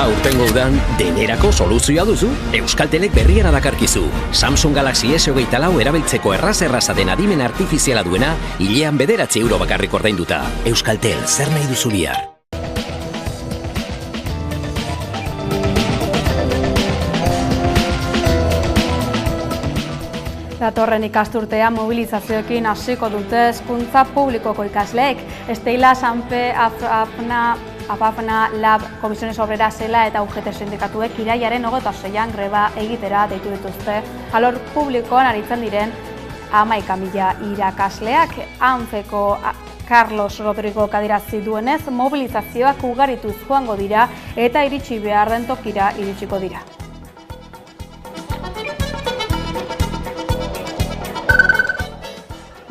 Aurtengo udan, denerako soluzioa duzu, Euskaltelek berriara dakarkizu. Samsung Galaxy S24 erabiltzeko erraza den adimen artifiziala duena, hilean 9 euro bakarrik ordainduta. Euskaltel, zer nahi duzu bihar? Datorren ikasturtea mobilizazioekin hasiko dute hezkuntza publikoko ikasleek. Esteila, Sanpe, AFAFNA, LAB, Komisiones Obreras Zela eta UGT sindikatuek iraiaren 26an greba egitera deitu dituzte. Alor publikoan aritzen diren 11.000 irakasleak. ANFEko Carlos Rodrigo adierazi duenez, mobilizazioak ugarituz joango dira eta iritsi behar den tokira iritsiko dira.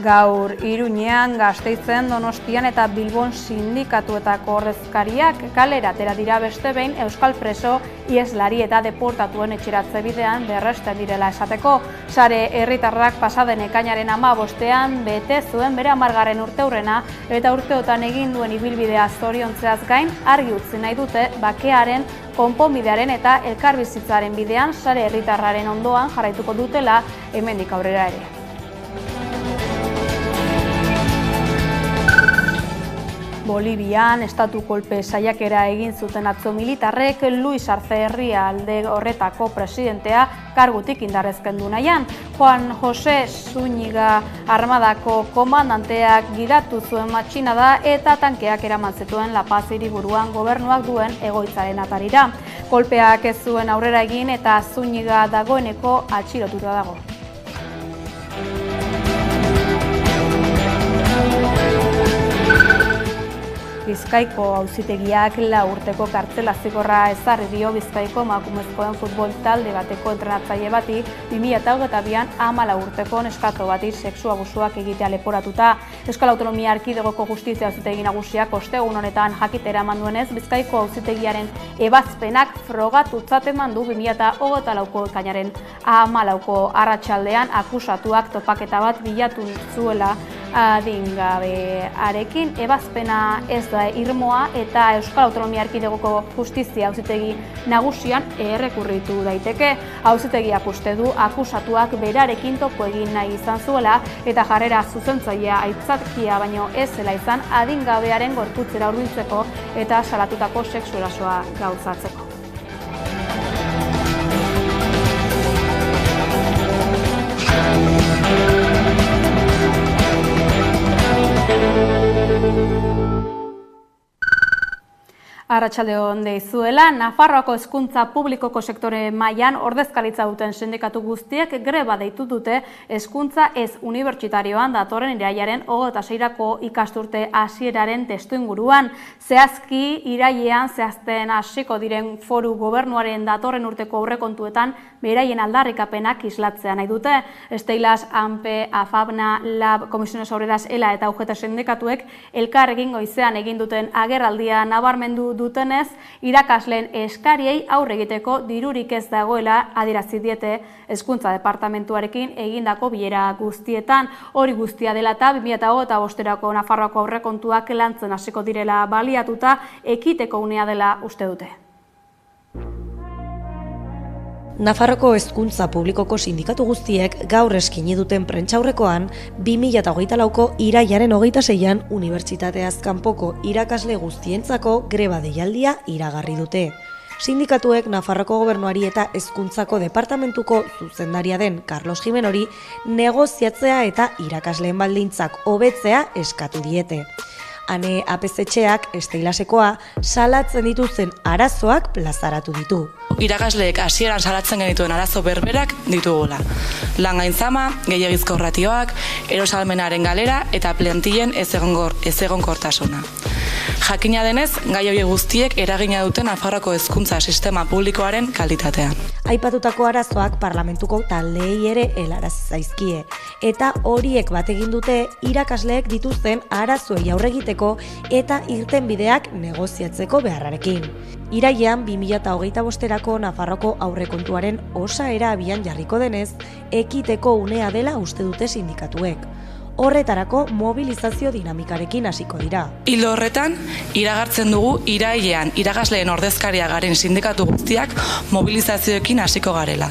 Gaur Iruñean, Gasteizen, Donostian eta Bilbon sindikatuetako ordezkariak kalera atera dira beste behin euskal preso, ieslari eta deportatuen etxeratze bidean berresten direla esateko. Sare herritarrak pasaden ekainaren 15ean bete zuen bere 10. urteurrena eta urteotan egin duen ibilbidea zoriontzeaz gain argi utzi nahi dute bakearen, konponbidearen eta elkarbizitzaren bidean sare herritarraren ondoan jarraituko dutela hemendik aurrera ere. Bolivian estatu kolpe saiakera egin zuten atzo militarrek Luis Arce herrialde horretako presidentea kargutik indarrezkendu nahian. Juan José Zúñiga armadako komandanteak gidatu zuen matxinada eta tankeak eraman zituen La Paz hiriburuan gobernuak duen egoitzaren atarira. Kolpeak ez zuen aurrera egin eta Zúñiga dagoeneko atxilotuta dago. Bizkaiko auzitegiak 4 urteko kartzela zigorra ezarri dio Bizkaiko emakumezkoen futbol talde bateko entrenatzaile bati 2022an 14 urteko neskato bati sexu abusuak egitea leporatuta. Euskal Autonomia Erkidegoko Justizia Auzitegi Nagusiak ostegun honetan jakitera eman duenez, Bizkaiko auzitegiaren ebazpenak frogatutzat eman du 2024ko ekainaren 14ko arratsaldean akusatuak topaketa bat bilatu zuela adingabearekin. Ebazpena ez da irmoa eta Euskal Autonomia Erkidegoko Justizia Auzitegi Nagusian errekurritu daiteke. Auzitegiak uste du akusatuak berarekin topo egin nahi izan zuela eta jarrera zuzentzailea aitzakia baino ez zela izan adingabearen gorputzera hurbiltzeko eta salatutako sexu erasoa gauzatzeko. Arratsalde on deizuela, Nafarroako hezkuntza publikoko sektore mailan ordezkaritza duten sindikatu guztiek greba deitu dute hezkuntza ez unibertsitarioan datorren irailaren 26ko ikasturte hasieraren testuinguruan. Zehazki irailean zehazten hasiko diren foru gobernuaren datorren urteko aurrekontuetan beraien aldarrikapenak islatzea nahi dute. Esteilas, ANPE, AFAFNA, LAB, Komisiones Obreras Zela eta UGT sindikatuek elkarrekin goizean egin duten agerraldia nabarmendu dutenez, irakasleen eskariei aurre egiteko dirurik ez dagoela adierazi diete Hezkuntza Departamentuarekin egindako bilera guztietan. Hori guztia dela eta 2025erako Nafarroako aurrekontuak lantzen hasiko direla baliatuta ekiteko unea dela uste dute. Nafarroko Hezkuntza Publikoko sindikatu guztiek gaur eskaini duten prentsaurrekoan 2024ko irailaren 26an unibertsitateaz kanpoko irakasle guztientzako greba deialdia iragarri dute. Sindikatuek Nafarroko Gobernuari eta Hezkuntzako Departamentuko zuzendaria den Carlos Jimenori negoziatzea eta irakasleen baldintzak hobetzea eskatu diete. Ane APZ-etxeak Esteilasekoa salatzen dituzten arazoak plazaratu ditu. Irakasleek hasieran salatzen genituen arazo berberak ditugula. Lan gainzama, gehiegizko ratioak, erosalmenaren galera eta plantillen ezegonkortasuna. Jakina denez, gai horiek guztiek eragina duten Nafarroako hezkuntza sistema publikoaren kalitatean. Aipatutako arazoak parlamentuko taldeei ere helarazi zaizkie, eta horiek bat egin dute irakasleek dituzten arazoei aurre egiteko eta irtenbideak negoziatzeko beharrarekin. Irailean 2025erako Nafarroko aurrekontuaren osaera abian jarriko denez, ekiteko unea dela uste dute sindikatuek. Horretarako mobilizazio dinamikarekin hasiko dira. Ildo horretan, iragartzen dugu irailean irakasleen ordezkaria garen sindikatu guztiak mobilizazioekin hasiko garela.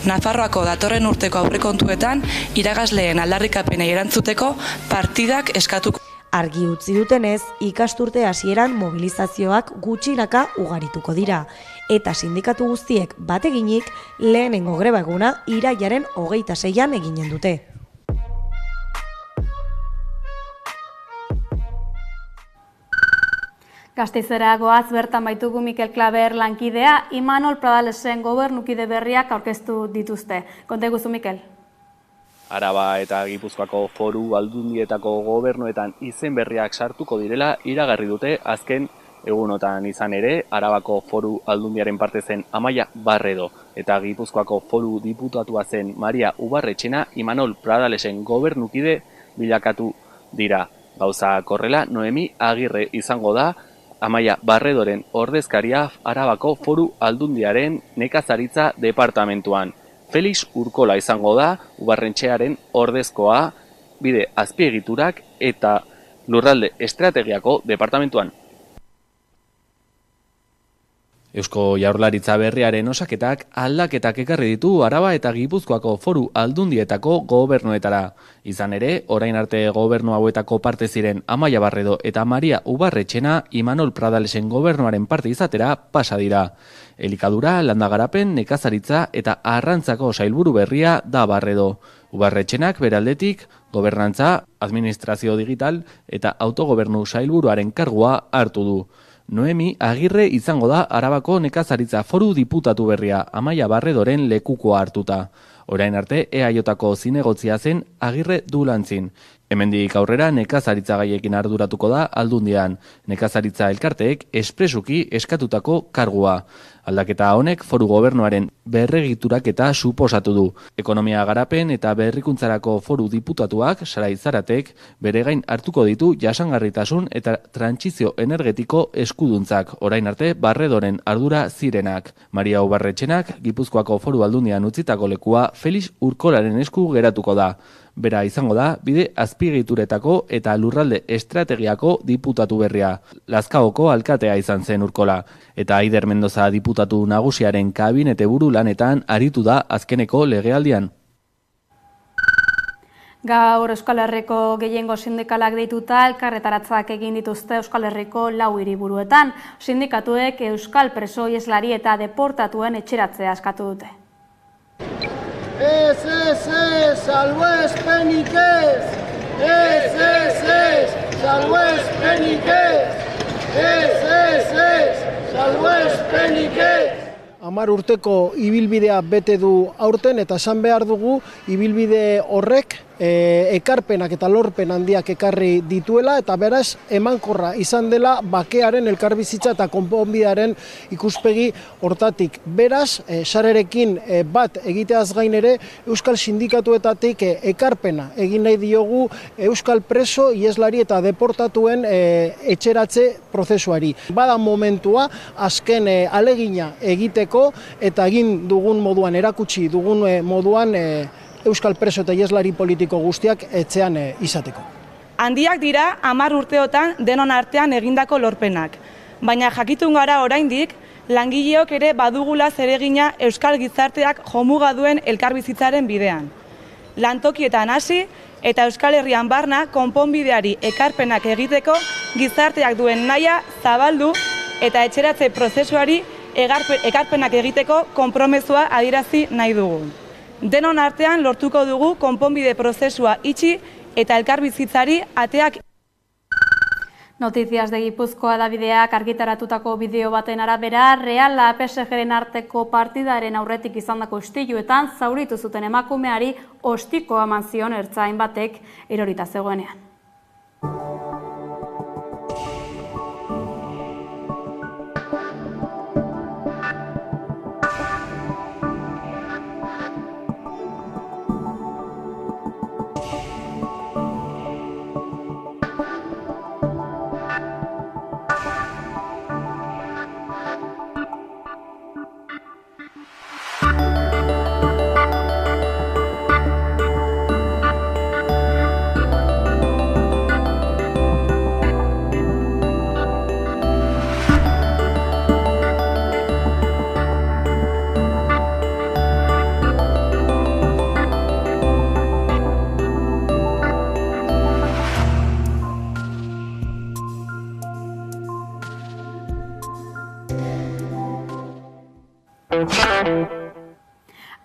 Nafarroako datorren urteko aurrekontuetan irakasleen aldarrikapenei erantzuteko partidak eskatuko. Argi utzi dutenez, ikasturte hasieran mobilizazioak gutxinaka ugarituko dira, eta sindikatu guztiek bateginik lehenengo greba eguna irailaren 26an eginen dute. Gasteizera goaz bertan baitugu Mikel Klaber lankidea, Imanol Pradalesen gobernukide berriak aurkeztu dituzte. Konta guzu, Mikel. Araba eta Gipuzkoako foru aldundietako gobernuetan izen berriak sartuko direla iragarri dute azken egunotan. Izan ere, Arabako foru aldundiaren parte zen Amaia Barredo eta Gipuzkoako foru diputatua zen Maria Ubarretxena Imanol Pradalesen gobernukide bilakatu dira. Gauza korrela, Noemi Agirre izango da Amaia Barredoren ordezkaria Arabako foru aldundiaren nekazaritza departamentuan. Felix Urkola izango da Ubarretxearen ordezkoa bide azpiegiturak eta lurralde estrategiako departamentuan. Eusko Jaurlaritza berriaren osaketak aldaketak ekarri ditu Araba eta Gipuzkoako foru aldundietako gobernuetara. Izan ere, orain arte gobernu hauetako parte ziren Amaia Barredo eta Maria Ubarretxena Imanol Pradalesen gobernuaren parte izatera pasa dira. Elikadura, landagarapen, nekazaritza eta arrantzako sailburu berria da Barredo. Ubarretxenak beraldetik, gobernantza, administrazio digital eta autogobernu sailburuaren kargua hartu du. Noemi Agirre izango da Arabako nekazaritza foru diputatu berria Amaia Barredoren lekukoa hartuta. Orain arte EAJko zinegotzia zen Agirre dulantzin. Hemendik aurrera nekazaritza gaiekin arduratuko da Aldundian. Nekazaritza elkarteek espresuki eskatutako kargua. Aldaketa honek foru gobernuaren berregituraketa suposatu du. Ekonomia garapen eta berrikuntzarako foru diputatuak, Sarai Zaratek, bere gain hartuko ditu jasangarritasun eta trantsizio energetiko eskuduntzak, orain arte Barredoren ardura zirenak. Maria Ubarretxenak Gipuzkoako foru aldundian utzitako lekua Felix Urkolaren esku geratuko da. Bera izango da bide azpiegituretako eta lurralde estrategiako diputatu berria. Lazkaoko alkatea izan zen Urkola, eta Aider Mendoza diputatu nagusiaren kabinete buru lanetan aritu da azkeneko legealdian. Gaur Euskal Herriko gehiengo sindikalak deituta elkarretaratzak egin dituzte Euskal Herriko 4 hiriburuetan. Sindikatuek euskal preso ieslari eta deportatuen etxeratzea eskatu dute. Ez, salbuespenik ez! Ez, salbuespenik ez! Ez, salbuespenik ez! 10 urteko ibilbidea bete du aurten eta esan behar dugu ibilbide horrek ekarpenak eta lorpen handiak ekarri dituela, eta beraz emankorra izan dela bakearen, elkarbizitza eta konponbidearen ikuspegi hortatik. Beraz, sarerekin bat egiteaz gain ere, Euskal Sindikatuetatik ekarpena egin nahi diogu Euskal preso, ieslari eta deportatuen etxeratze prozesuari. Bada momentua, azken alegina egiteko eta egin dugun moduan, erakutsi dugun moduan Euskal preso eta ieslari politiko guztiak etxean izateko. Handiak dira 10 urteotan denon artean egindako lorpenak, baina jakitun gara oraindik langileok ere badugula zeregina euskal gizarteak jomuga duen elkarbizitzaren bidean. Lantokietan hasi eta Euskal Herrian barna konponbideari ekarpenak egiteko gizarteak duen nahia zabaldu eta etxeratze prozesuari ekarpenak egiteko konpromezua adierazi nahi dugu. Denon artean lortuko dugu konponbide prozesua itxi eta elkarbizitzari ateak. Noticias de Gipuzkoa Davideak argitaratutako bideo baten arabera, Reala PSG-ren arteko partidaren aurretik izandako istiluetan zauritu zuten emakumeari ostikoa eman zion ertzain batek erorita zegoenean.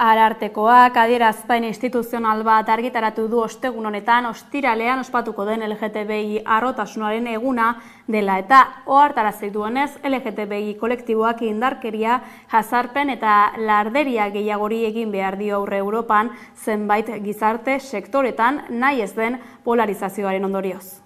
Arartekoak adierazpen instituzional bat argitaratu du ostegun honetan, ostiralean ospatuko den LGTBI harrotasunaren eguna dela eta ohartarazi duenez LGTBI kolektiboak indarkeria, jazarpen eta larderia gehiagori egin behar dio aurre Europan zenbait gizarte sektoretan nahi ez den polarizazioaren ondorioz.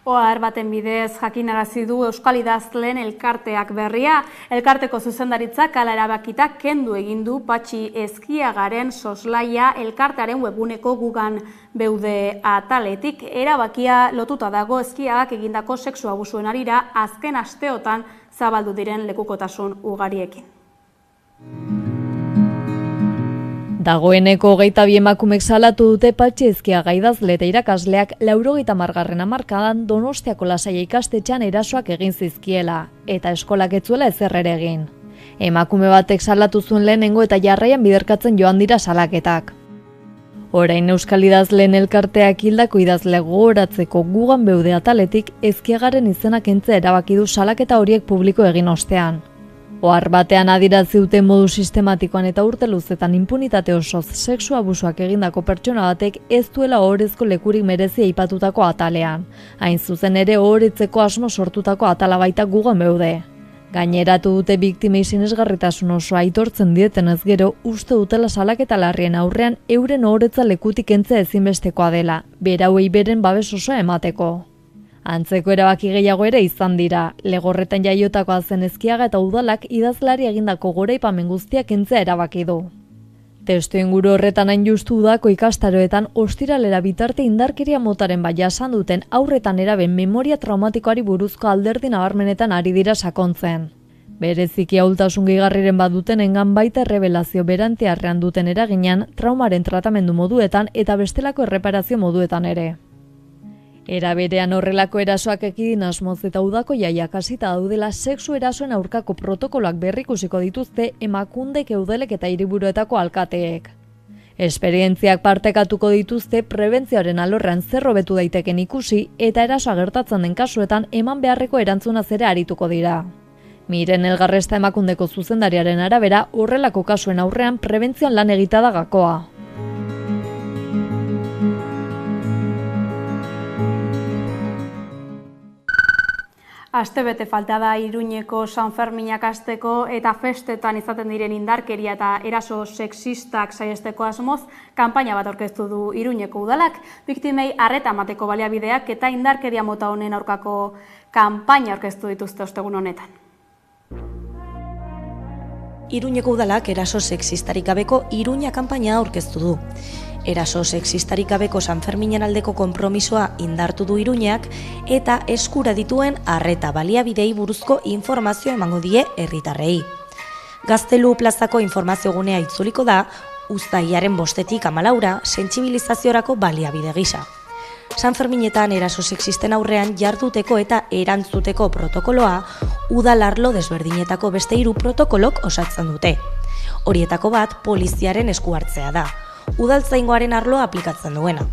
Ohar baten bidez jakinarazi du Euskal Idazleen elkarteak berria. Elkarteko zuzendaritzak hala erabakita kendu egin du Patxi Ezkiagaren soslaia elkartearen webuneko gugan beude ataletik. Erabakia lotuta dago Ezkiagak egindako sexu abusuen harira azken asteotan zabaldu diren lekukotasun ugariekin. Dagoeneko 22 emakumek salatu dute Patxi Ezkiaga idazle eta irakasleak 80. hamarkadan Donostiako Lasaia ikastetxean erasoak egin zizkiela, eta eskolak ez zuela ezer ere egin. Emakume batek salatu zuen lehenengo eta jarraian biderkatzen joan dira salaketak. Orain Euskal Idazleen elkarteak hildako idazle gogoratzeko gugan beude ataletik Ezkiagaren izena kentzea erabaki du salaketa horiek publiko egin ostean. Ohar batean adierazi duten modu sistematikoan eta urte luzetan inpunitate osoz sexu abusuak egindako pertsona batek ez duela ohorezko lekurik merezi aipatutako atalean. Hain zuzen ere ohoritzeko asmo sortutako atala baita gugan beude. Gaineratu dute biktimei sinesgarritasun osoa aitortzen dietenez gero uste dutela salaketa larrien aurrean euren ohoretza lekutik kentzea ezinbestekoa dela, berauei beren babes osoa emateko. Antzeko erabaki gehiago ere izan dira, legorretan jaiotakoa zen Ezkiaga eta udalak idazlari egindako goraipamen guztiak kentzea erabaki du. Testu inguru horretan hain justu udako ikastaroetan ostiralera bitarte indarkeria motaren bat jasan duten haurretan eraben memoria traumatikoari buruzko alderdi nabarmenetan ari dira sakontzen. Bereziki ahultasun gehigarriren baduten engan baita errebelazio berantiarrean duten eraginan, traumaren tratamendu moduetan eta bestelako erreparazio moduetan ere. Era berean horrelako erasoak ekidin asmoz eta udako jaiak hasita daudela sexu erasoen aurkako protokoloak berrikusiko dituzte Emakundek, Eudelek eta hiriburuetako alkateek. Esperientziak partekatuko dituzte prebentzioaren alorrean zer hobetu daiteken ikusi eta erasoa gertatzen den kasuetan eman beharreko erantzunaz ere arituko dira. Miren Elgarresta Emakundeko zuzendariaren arabera, horrelako kasuen aurrean prebentzioan lan egita da gakoa. Astebete falta da Iruñeko San Ferminak hasteko eta festetan izaten diren indarkeria eta eraso sexistak saihesteko asmoz, kanpaina bat aurkeztu du Iruñeko udalak, biktimei arreta emateko baliabideak eta indarkeria mota honen aurkako kanpaina aurkeztu dituzte ostegun honetan. Iruñeko udalak eraso sexistarik gabeko Iruña kanpaina aurkeztu du. Eraso sexistarik gabeko San Ferminen aldeko konpromisoa indartu du Iruñak eta eskura dituen arreta baliabidei buruzko informazioa emango die herritarrei. Gaztelu plazako informazio gunea itzuliko da, uztailaren 5-tik 14 sentsibilizaziorako baliabide gisa. San Ferminetan eraso sexisten aurrean jarduteko eta erantzuteko protokoloa udal arlo desberdinetako beste 3 protokolok osatzen dute. Horietako bat poliziaren esku hartzea da. Udaltzaingoaren arloa aplikatzen duena.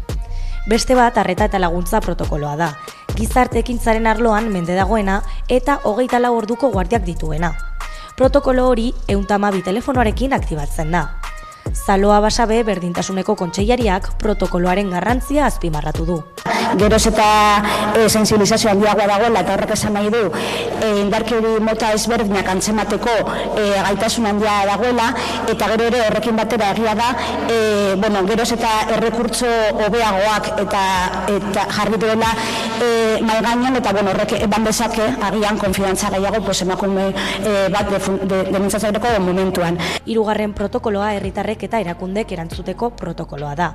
Beste bat arreta eta laguntza protokoloa da. Gizarte ekintzaren arloan mende dagoena eta 24 orduko guardiak dituena. Protokolo hori 112 telefonoarekin aktibatzen da. Zaloa Basabe berdintasuneko kontseilariak protokoloaren garrantzia azpimarratu du. Geroz eta sensibilizazio handiagoa dagoela eta horrek esan nahi du indarkeri mota ezberdinak antzemateko gaitasun handia dagoela eta gero ere horrekin batera egia da geroz eta errekurtso hobeagoak eta jarri duela mahai gainean eta horrek eman dezake agian konfidantza gehiago emakume bat denuntzatzaileko momentuan. 3. protokoloa herritarrek eta erakundek erantzuteko protokoloa da.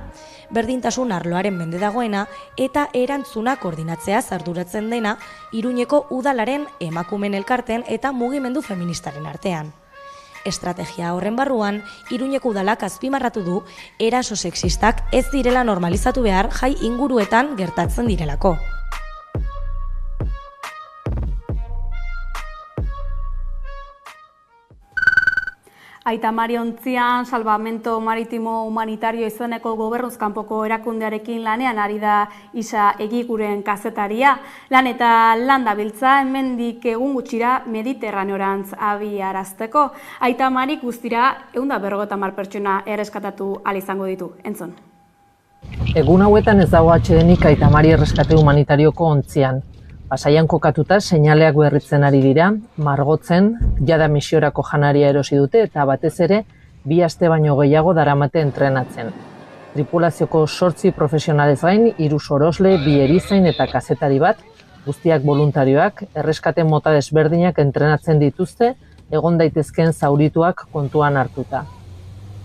Berdintasun arloaren mende dagoena eta erantzuna koordinatzeaz arduratzen dena Iruñeko udalaren, emakumeen elkarten eta mugimendu feministaren artean. Estrategia horren barruan, Iruñeko udalak azpimarratu du eraso sexistak ez direla normalizatu behar jai inguruetan gertatzen direlako. Aita Mariontzian, Salvamento Maritimo Humanitario izeneko gobernuzkanpoko erakundearekin lanean ari da Isa Egiguren kazetaria. Lan eta lan dabiltza hemendik egun gutxira Mediterraneorantz abiarazteko. Aita Marik guztira 150 pertsona erreskatatu ahal izango ditu. Entzun. Egun hauetan ez dago atsedenik Aita Mari erreskate humanitarioko ontzian. Pasaian kokatuta seinaleak berritzen ari dira, margotzen, jada misiorako janaria erosi dute eta batez ere 2 aste baino gehiago daramate entrenatzen. Tripulazioko 8 profesionalez gain, 3 sorosle, 2 erizain eta kazetari bat, guztiak voluntarioak, erreskate mota desberdinak entrenatzen dituzte, egon daitezkeen zaurituak kontuan hartuta.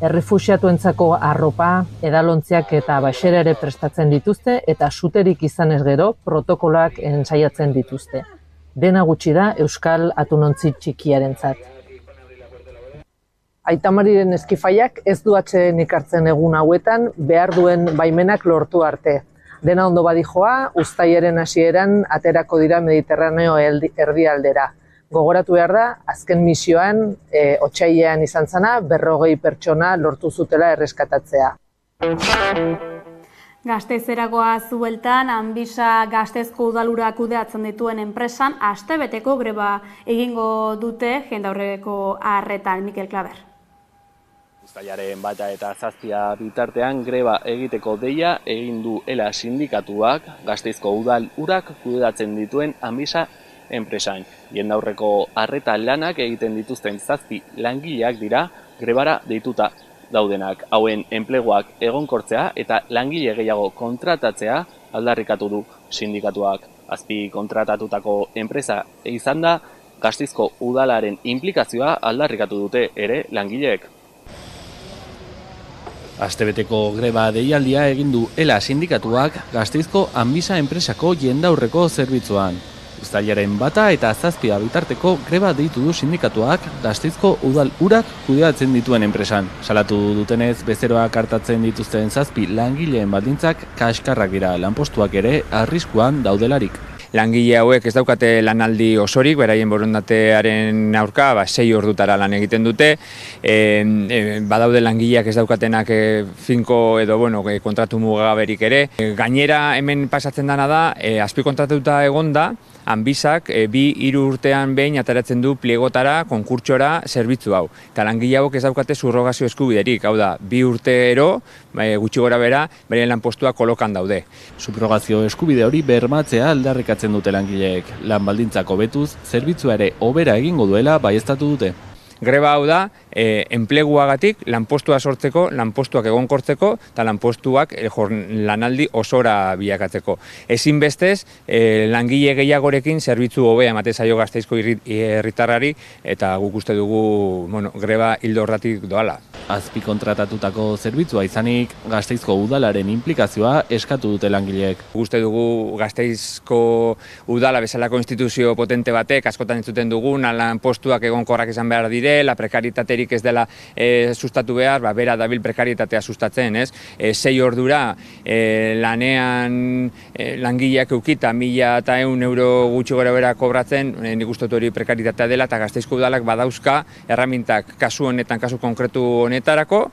Errefuxiatuentzako arropa, edalontziak eta baxera ere prestatzen dituzte eta suterik izan ez gero protokoloak ensaiatzen dituzte. Dena gutxi da Euskal Atunontzi txikiarentzat. Aita Mariren eskifaiak ez du atsedenik hartzen egun hauetan behar duen baimenak lortu arte. Dena ondo badijoa, uztailaren hasieran aterako dira Mediterraneo erdialdera. Gogoratu behar da, azken misioan, otsailean izan zana, 40 pertsona lortu zutela erreskatatzea. Gasteizeragoa zueltan, Anbisa Gasteizko udalura kudeatzen dituen enpresan, astebeteko greba egingo dute jendaurreko arretan. Mikel Klaber. Uztailaren 1 eta 7 bitartean greba egiteko deia egin du ELA sindikatuak Gasteizko udal urak kudeatzen dituen Anbisa enpresan. Jendaurreko arreta lanak egiten dituzten 7 langileak dira grebara deituta daudenak. Hauen enpleguak egonkortzea eta langile gehiago kontratatzea aldarrikatu du sindikatuak. Azpi kontratatutako enpresa izan da Gasteizko udalaren inplikazioa aldarrikatu dute ere langileek. Astebeteko greba deialdia egin du ELA sindikatuak Gasteizko Anbisa enpresako jendaurreko zerbitzuan. Uztailaren 1 eta 7 bitarteko greba deitu du sindikatuak Gasteizko udal urak kudeatzen dituen enpresan. Salatu dutenez, bezeroak hartatzen dituzten 7 langileen baldintzak kaskarrak dira, lanpostuak ere arriskuan daudelarik. Langile hauek ez daukate lanaldi osorik, beraien borondatearen aurka 6 ordutara lan egiten dute. Badaude langileak ez daukatenak finko edo kontratu mugagaberik ere. Gainera hemen pasatzen dana da, azpikontratatuta egonda, Anbizak 2-3 urtean behin ateratzen du pliegotara, konkurtsora zerbitzu hau. Eta langile hauek ez daukate subrogazio eskubiderik, hau da, 2 urtero, gutxi gora bera, beren lanpostua kolokan daude. Subrogazio eskubide hori bermatzea aldarrikatzen dute langileek. Lan baldintzak hobetuz, zerbitzua ere hobera egingo duela baieztatu dute. Greba hau da, enpleguagatik lanpostua sortzeko, lanpostuak egonkortzeko eta lanpostuak lanaldi osora bilakatzeko. Ezinbestez, langile gehiagorekin zerbitzu hobea ematen zaio Gasteizko herritarrari eta guk uste dugu greba ildo horretik doala. Azpikontratatutako zerbitzua izanik, Gasteizko udalaren inplikazioa eskatu dute langileek. Uste dugu Gasteizko udala bezalako instituzio potente batek, askotan entzuten dugun, lanpostuak egonkorrak izan behar direla, prekaritaterik ez dela sustatu behar, bera dabil prekaritatea sustatzen, ez? 6 ordura lanean langileak eukita 1.100 euro gutxi gora bera kobratzen, nik uste hori prekaritatea dela, eta Gasteizko udalak badauzka erramintak kasu honetan, kasu konkretu honetarako,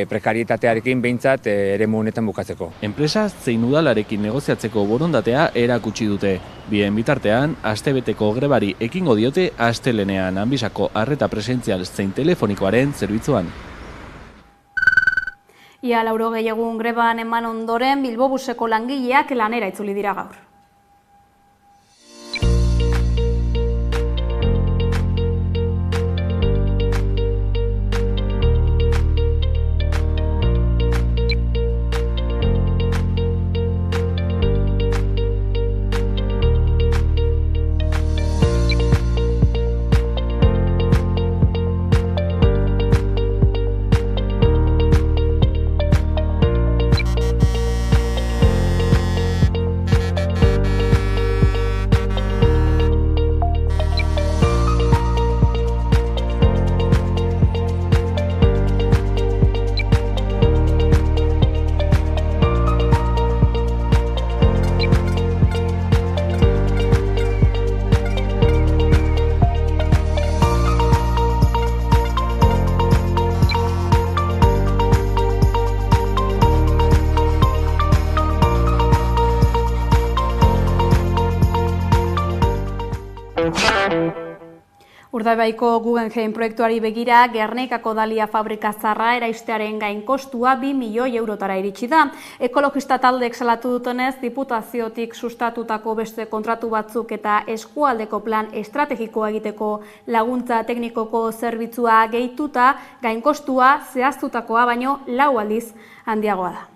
prekaritatearekin behintzat eremu honetan bukatzeko. Enpresa zein udalarekin negoziatzeko borondatea erakutsi dute. Bien bitartean, astebeteko grebari ekingo diote astelenean Anbizako arreta presentzial zein telefonikoaren zerbitzuan. Ia 80 egun greban eman ondoren Bilbobuseko langileak lanera itzuli dira gaur. Urdaibaiko Guggenheim proiektuari begira, Gernikako Dalia fabrika zarra eraistearen gain kostua 2 milioi eurotara iritsi da. Ekologista taldeek salatu dutenez, diputaziotik sustatutako beste kontratu batzuk eta eskualdeko plan estrategikoa egiteko laguntza teknikoko zerbitzua gehituta, gain kostua zehaztutakoa baino 4 aldiz handiagoa da.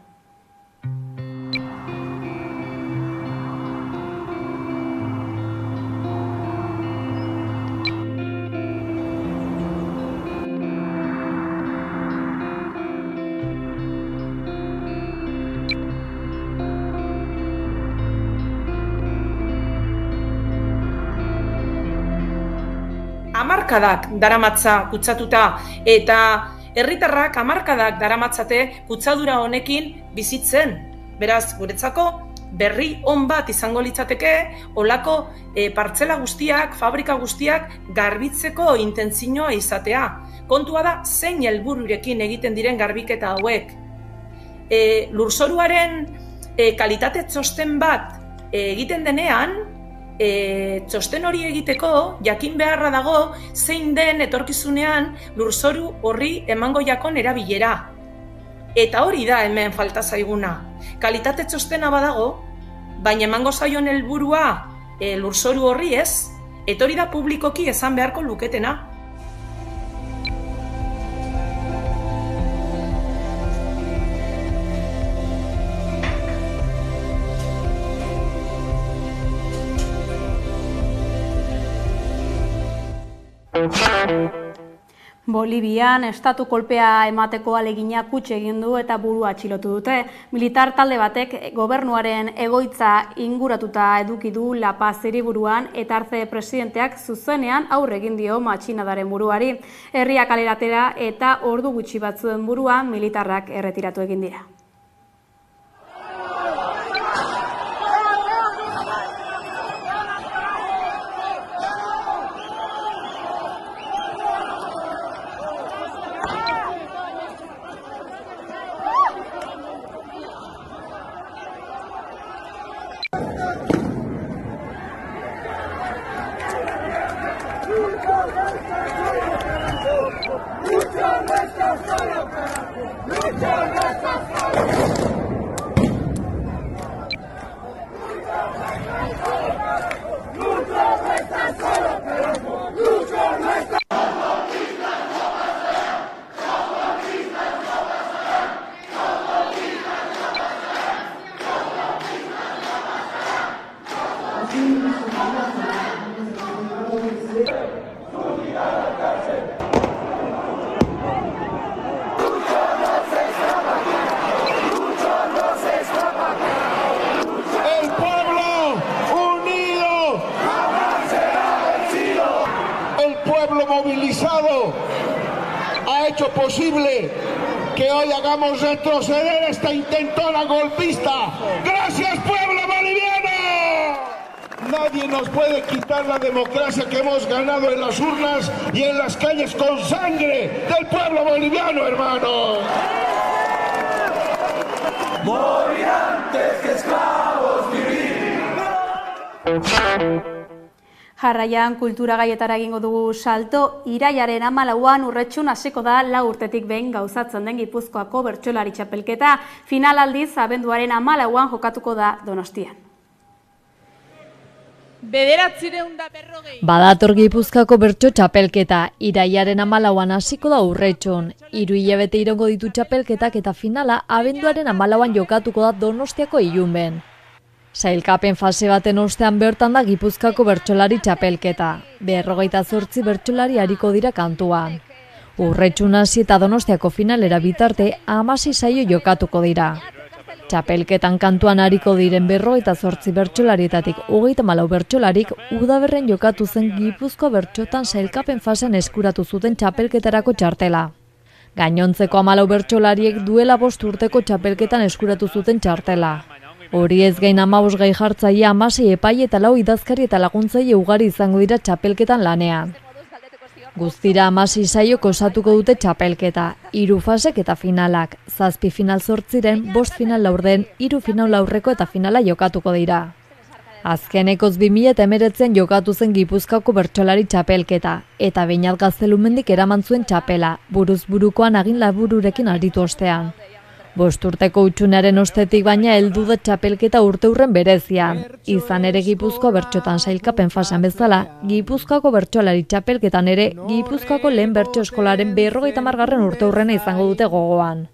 Hamarkadak daramatza kutsatuta eta herritarrak hamarkadak daramatzate kutsadura honekin bizitzen. Beraz, guretzako berri on bat izango litzateke olako partzela guztiak, fabrika guztiak garbitzeko intentzioa izatea. Kontua da zein helbururekin egiten diren garbiketa hauek. Lurzoruaren kalitate txosten bat egiten denean, txosten hori egiteko jakin beharra dago zein den etorkizunean lurzoru horri emango jakon erabilera. Eta hori da hemen falta zaiguna. Kalitate txostena badago, baina emango zaion helburua lurzoru horri ez, eta hori da publikoki esan beharko luketena. Bolivian estatu kolpea emateko alegina kutxe egin du eta burua atxilotu dute. Militar talde batek gobernuaren egoitza inguratuta eduki du La Paz hiriburuan eta Arce presidenteak zuzenean aurre egin dio matxinadaren buruari. Herria kaleratera eta ordu gutxi batzuen buruan militarrak erretiratu egin dira. Movilizado ha hecho posible que hoy hagamos retroceder esta intentona golpista. ¡Gracias, pueblo boliviano! Nadie nos puede quitar la democracia que hemos ganado en las urnas y en las calles con sangre del pueblo boliviano, hermanos. Morir antes que esclavos vivir. Jarraian kultura gaietara egingo dugu salto. Iraiaren 14an Urretxun hasiko da 4 urtetik behin gauzatzen den Gipuzkoako bertsolari txapelketa. Final aldiz abenduaren 14an jokatuko da Donostian. Badator Gipuzkoako bertso txapelketa. Iraiaren 14an hasiko da Urretxun. 3 hilabete iraungo ditu txapelketak eta finala abenduaren 14an jokatuko da Donostiako Ilunben. Sailkapen fase baten ostean bertan da Gipuzkoako bertsolari txapelketa. 58 bertsolari ariko dira kantuan. Urretxun hasi eta Donostiako finalera bitarte 16 saio jokatuko dira. Txapelketan kantuan ariko diren 58 bertsolarietatik 34 bertsolarik udaberren jokatu zen Gipuzko bertsotan sailkapen fasean eskuratu zuten txapelketarako txartela. Gainontzeko 14 bertsolariek duela 5 urteko txapelketan eskuratu zuten txartela. Hori ez gain 15 gai jartzaile 16 epai eta 4 idazkari eta laguntzaile ugari izango dira txapelketan lanean. Guztira 16 saiok osatuko dute txapelketa, 3 fasek eta finalak, 7 final 8 5 final laurden, 3 final aurreko eta finala jokatuko dira. Azkenekoz 2019an jokatu zen Gipuzkoako bertsolari txapelketa, eta Beñat Gaztelumendik eraman zuen txapela, buruz burukoan agin labururekin aritu ostean. 5 urteko utxunaren ostetik baina heldu da txapelketa urteurren berezian. Izan ere Gipuzkoa bertsotan sailkapen fasean bezala, Gipuzkoako bertsolari txapelketan ere Gipuzkoako lehen bertso eskolaren 50. urteurrena izango dute gogoan.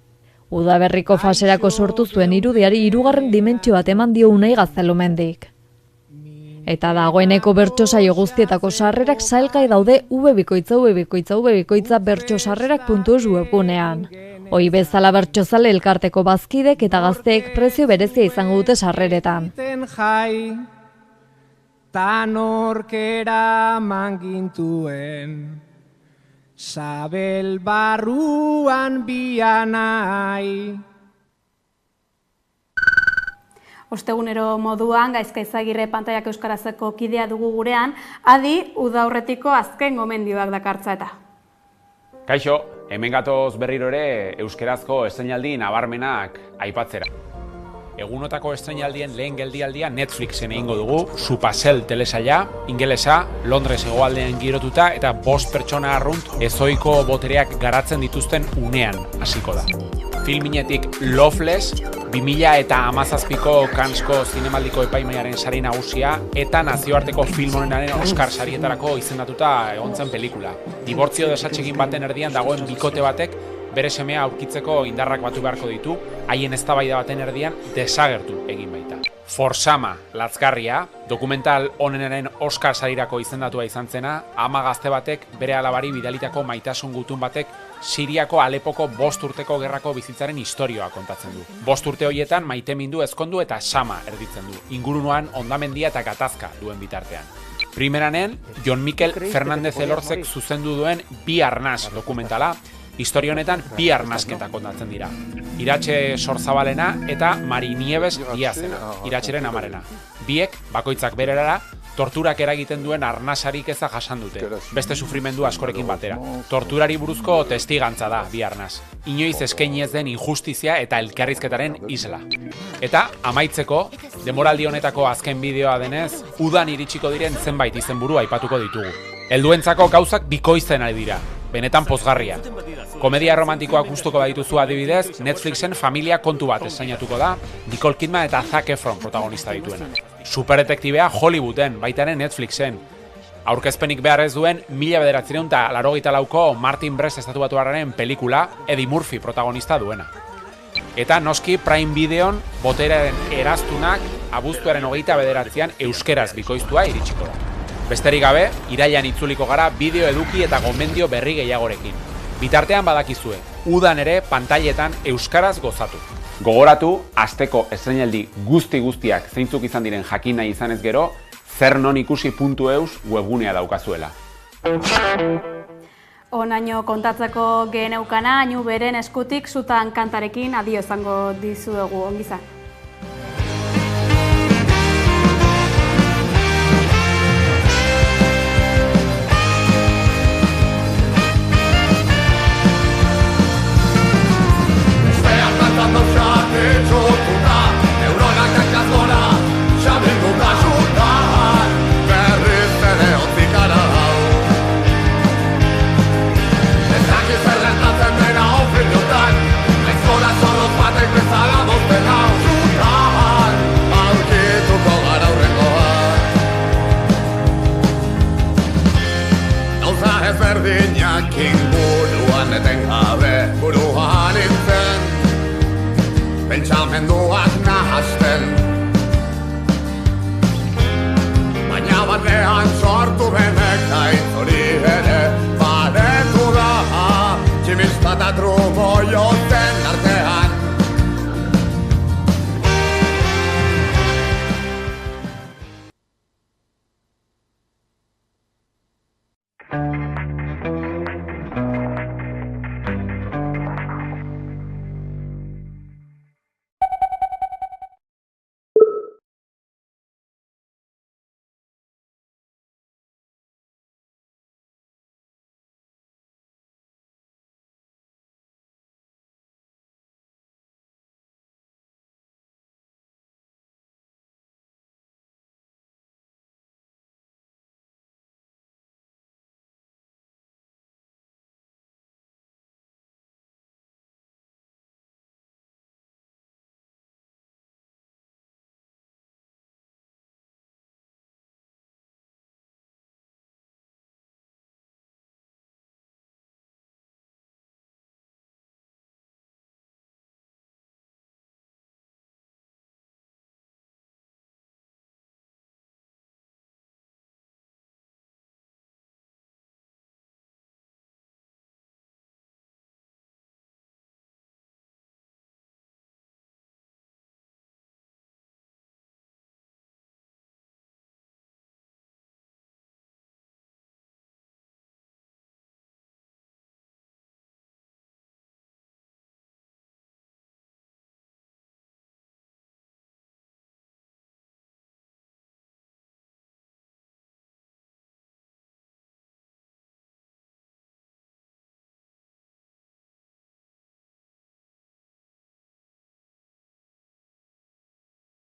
Udaberriko faserako sortu zuen irudiari 3. dimentsio bat eman dio Unai Gaztelumendik. Eta dagoeneko bertso saio guztietako sarrerak salgai daude www.bertsosarrerak.eus webgunean. Hoi bezala bertsozale elkarteko bazkidek eta gazteek prezio berezia izango dute sarreretan. Tanorkera mangintuen, Sabel barruan bianai. Ostegunero moduan, Gaizka Izagirre Pantaiak Euskarazeko kidea dugu gurean, adi udaurretiko azken gomendioak dakartza eta. Kaixo, hemen gatoz berriro ere euskerazko estreinaldi nabarmenak aipatzera. Egunotako estreinaldien lehen geldialdia Netflixen egingo dugu, Supasel telesaila, ingelesa, Londres hegoaldean girotuta eta 5 pertsona arrunt ezoiko botereak garatzen dituzten unean hasiko da. Filminetik Loveless, 2017ko Cannesko zinemaldiko epaimaiaren sari nagusia eta nazioarteko film honenaren Oscar sarietarako izendatuta egon zen pelikula. Dibortzio desatsegin baten erdian dagoen bikote batek bere semea aurkitzeko indarrak batu beharko ditu, haien eztabaida baten erdian desagertu egin baita. Forsama latzgarria, dokumental onenaren Oscar sarirako izendatua izan zena, ama gazte batek bere alabari bidalitako maitasun gutun batek Siriako Alepoko 5 urteko gerrako bizitzaren istorioa kontatzen du. 5 urte horietan maitemindu, ezkondu eta sama erditzen du, ingurunoan hondamendia eta gatazka duen bitartean. Primeranen, Jon Mikel Fernandez Elorzek zuzendu duen Bi Arnas dokumentala, historia honetan 2 arnasketak kontatzen dira. Iratxe Sorzabalena eta Mari Nieves Diazena, Iratxeren amarena. Biek, bakoitzak bererara, torturak eragiten duen arnasarik eza jasan dute, beste sufrimendu askorekin batera. Torturari buruzko testigantza da Bi Arnas. Inoiz eskaini ez den injustizia eta elkarrizketaren isla. Eta, amaitzeko, denboraldi honetako azken bideoa denez, udan iritsiko diren zenbait izenburu aipatuko ditugu. Helduentzako gauzak bikoizten ari dira, benetan pozgarria. Komedia romantikoak gustuko badituzu adibidez, Netflixen Familia kontu bat esainatuko da, Nicole Kidman eta Zac Efron protagonista dituena. Superdetektibea Hollywooden, baitaren Netflixen. Aurkezpenik behar ez duen 1984ko Martin Brest estatuatuarraren pelikula Eddie Murphy protagonista duena. Eta noski Prime Videon boterearen eraztunak abuztuaren 29an euskeraz bikoiztua iritsiko da. Besterik gabe, irailean itzuliko gara bideo eduki eta gomendio berri gehiagorekin. Bitartean badakizue, udan ere pantailetan euskaraz gozatu. Gogoratu, asteko estreinaldi guztiak zeintzuk izan diren jakin nahi izanez gero, zernonikusi.eus webgunea daukazuela. Onaino kontatzeko geneukana, hainu beren eskutik zutan kantarekin adio izango dizuegu, ongiza. Ezberdinak inguruan etengabe buruan nintzen, pentsamenduak nahasten, baina batean sortu benek hori ere baretu da, tximista eta trumo joten.